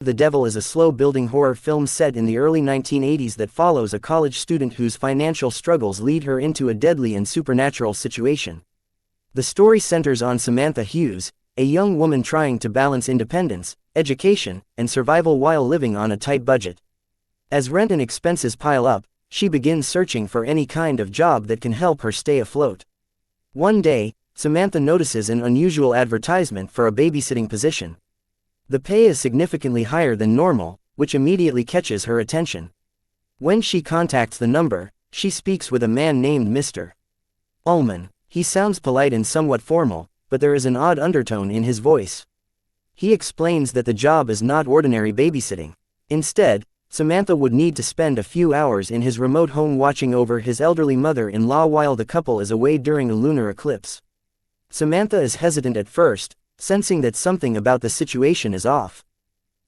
The Devil is a slow-building horror film set in the early 1980s that follows a college student whose financial struggles lead her into a deadly and supernatural situation. The story centers on Samantha Hughes, a young woman trying to balance independence, education, and survival while living on a tight budget. As rent and expenses pile up, she begins searching for any kind of job that can help her stay afloat. One day, Samantha notices an unusual advertisement for a babysitting position. The pay is significantly higher than normal, which immediately catches her attention. When she contacts the number, she speaks with a man named Mr. Ullman. He sounds polite and somewhat formal, but there is an odd undertone in his voice. He explains that the job is not ordinary babysitting. Instead, Samantha would need to spend a few hours in his remote home watching over his elderly mother-in-law while the couple is away during a lunar eclipse. Samantha is hesitant at first, sensing that something about the situation is off.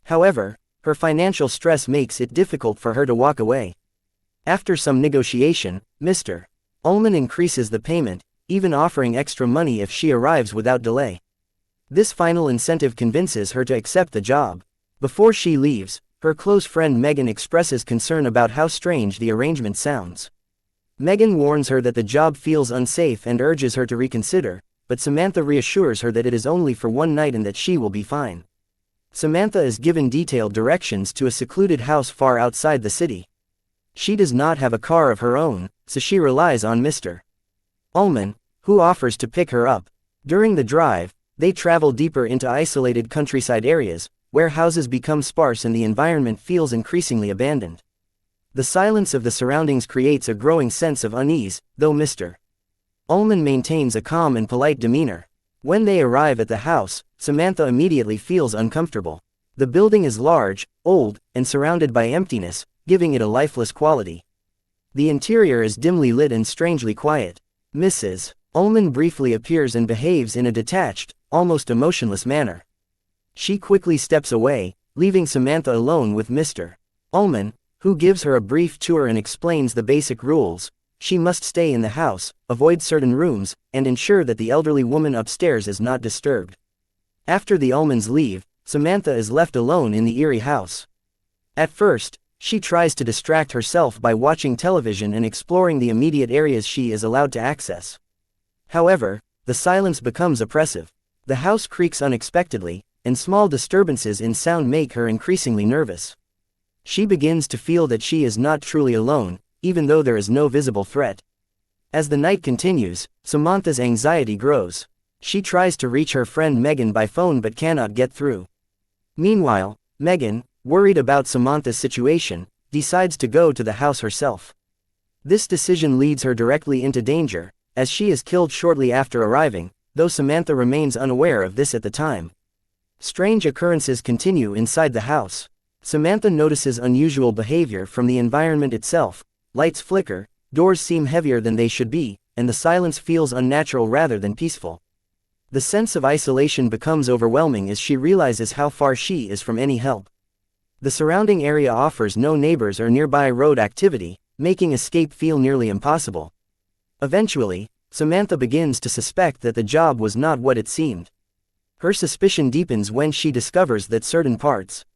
However, her financial stress makes it difficult for her to walk away. After some negotiation, Mr. Ullman increases the payment, even offering extra money if she arrives without delay. This final incentive convinces her to accept the job. Before she leaves, her close friend Megan expresses concern about how strange the arrangement sounds. Megan warns her that the job feels unsafe and urges her to reconsider, but Samantha reassures her that it is only for one night and that she will be fine. Samantha is given detailed directions to a secluded house far outside the city. She does not have a car of her own, so she relies on Mr. Ullman, who offers to pick her up. During the drive, they travel deeper into isolated countryside areas, where houses become sparse and the environment feels increasingly abandoned. The silence of the surroundings creates a growing sense of unease, though Mr. Ullman maintains a calm and polite demeanor. When they arrive at the house, Samantha immediately feels uncomfortable. The building is large, old, and surrounded by emptiness, giving it a lifeless quality. The interior is dimly lit and strangely quiet. Mrs. Ullman briefly appears and behaves in a detached, almost emotionless manner. She quickly steps away, leaving Samantha alone with Mr. Ullman, who gives her a brief tour and explains the basic rules. She must stay in the house, avoid certain rooms, and ensure that the elderly woman upstairs is not disturbed. After the Ullmans leave, Samantha is left alone in the eerie house. At first, she tries to distract herself by watching television and exploring the immediate areas she is allowed to access. However, the silence becomes oppressive. The house creaks unexpectedly, and small disturbances in sound make her increasingly nervous. She begins to feel that she is not truly alone, even though there is no visible threat. As the night continues, Samantha's anxiety grows. She tries to reach her friend Megan by phone but cannot get through. Meanwhile, Megan, worried about Samantha's situation, decides to go to the house herself. This decision leads her directly into danger, as she is killed shortly after arriving, though Samantha remains unaware of this at the time. Strange occurrences continue inside the house. Samantha notices unusual behavior from the environment itself. Lights flicker, doors seem heavier than they should be, and the silence feels unnatural rather than peaceful. The sense of isolation becomes overwhelming as she realizes how far she is from any help. The surrounding area offers no neighbors or nearby road activity, making escape feel nearly impossible. Eventually, Samantha begins to suspect that the job was not what it seemed. Her suspicion deepens when she discovers that certain parts